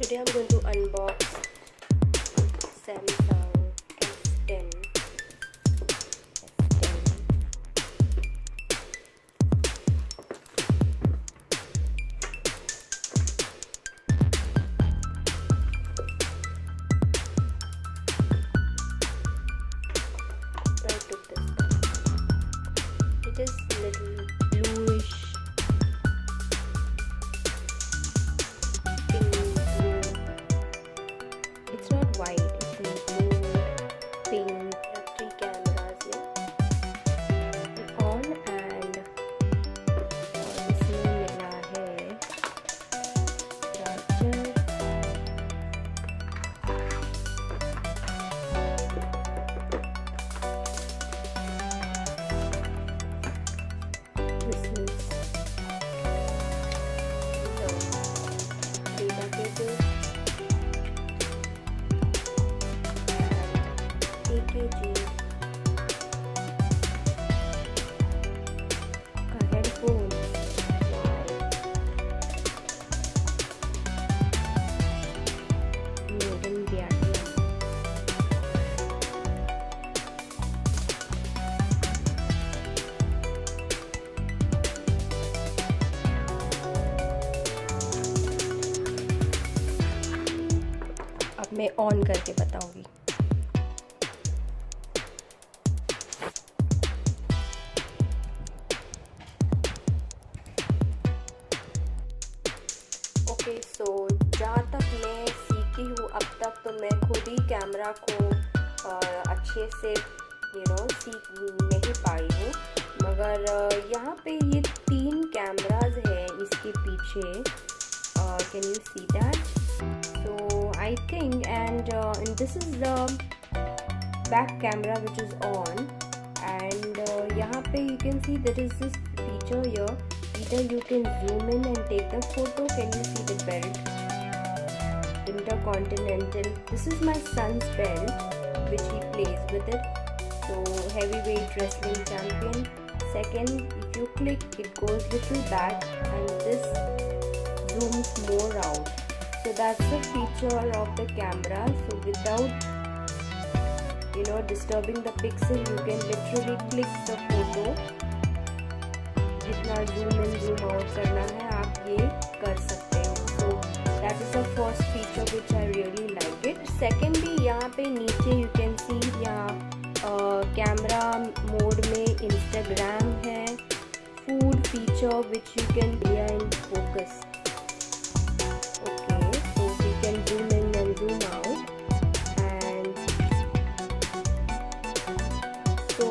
today I'm going to unbox Samsung S10. I took this one. It is little bluish. It's not white, it's blue, pink. There are 3 cameras here. On and इसमें मिला है charger. This is the data cable. AKG का headphone. Made in Vietnam. अब मैं on करके बताऊंगी. सो जहाँ तक मैं सीखी हूँ अब तक, तो मैं खुद ही कैमरा को अच्छे से सीख नहीं पाई हूँ. मगर यहाँ पे ये 3 कैमराज है इसके पीछे. Can you see that? So I think and this is the back camera which is on. And यहाँ पे you can see there is this feature here. Either you can zoom in and take the photo. Can you see the belt? Intercontinental. This is my son's belt which he plays with it. So heavyweight wrestling champion. Second, if you click, it goes little back and this zooms more out. So that's the feature of the camera. So without disturbing the pixel, you can literally click the photo. जितना zoom in zoom out करना है आप ये कर सकते हो. So that is the first feature which I really like it. Secondly यहाँ पे नीचे यू कैन सी यहाँ कैमरा मोड में इंस्टाग्राम है. Food feature which you can लिया in focus. Okay, so we can zoom in and zoom out. And so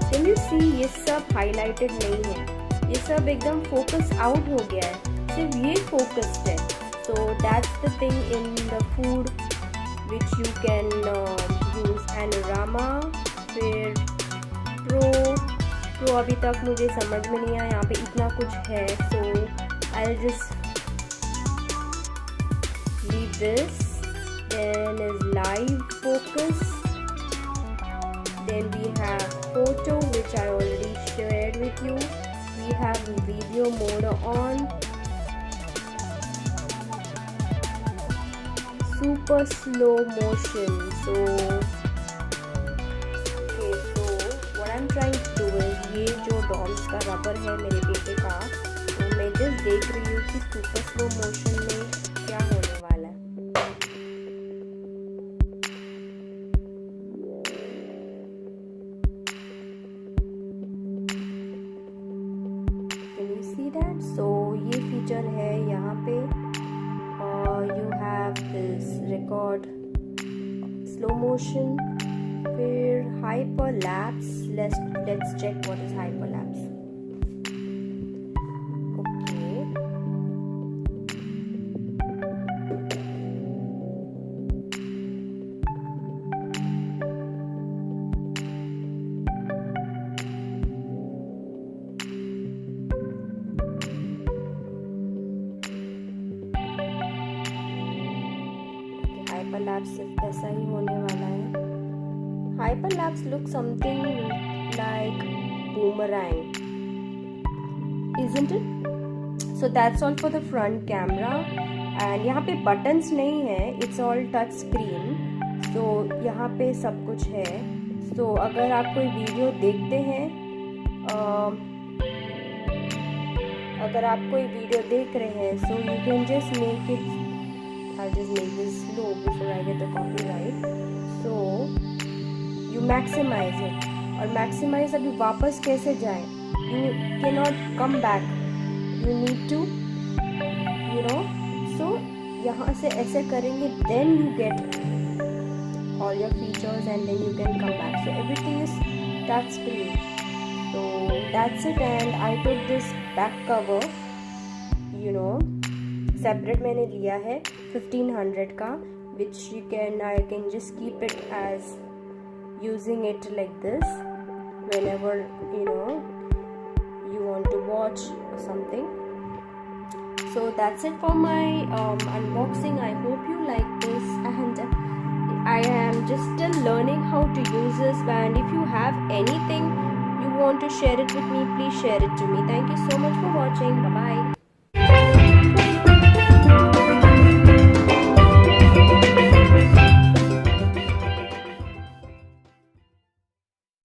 can you see ये सब highlighted नहीं है. ये सब एकदम फोकस आउट हो गया है. सिर्फ ये फोकस्ड है. So that's the thing in the food which you can use. Panorama. फिर प्रो अभी तक मुझे समझ में नहीं आया. यहाँ पे इतना कुछ है. So I just leave this. Then is live focus. Then we have photo which I already shared with you. We have video mode on. Super slow motion. So okay, so what I'm trying to do is ये जो Doms का rubber है मेरे बेटे का, तो मैं just देख रही हूँ कि सुपर स्लो मोशन में क्या होने वाला है. सो ये फीचर है यहाँ पे. You have this record slow motion. फिर hyperlapse. Let's check what is hyperlapse. Hyperlapse सिर्फ ऐसा ही होने वाला है. Hyperlapse look something like boomerang, isn't it? So that's all for the front camera. And यहाँ पे बटन्स नहीं है, इट्स ऑल टच स्क्रीन। सो यहाँ पे सब कुछ है। सो अगर आप कोई वीडियो देखते हैं, अगर आप कोई वीडियो देख रहे हैं, so you can just make it, I just make this slow before I get the copyright. So you maximize it. और मैक्सिमाइज अभी वापस कैसे जाए, you can not come back, you need to you know. So यहाँ से ऐसे करेंगे, then you get all your features and then you can come back. So everything is touch screen. So that's it, and I took this back cover, you know, separate मैंने लिया है 1500 का, which I can just keep it as using it like this whenever you know you want to watch or something. So that's it for my unboxing. I hope you like this, and I am just still learning how to use this, and if you have anything you want to share it with me, please share it to me. Thank you so much for watching. Bye bye.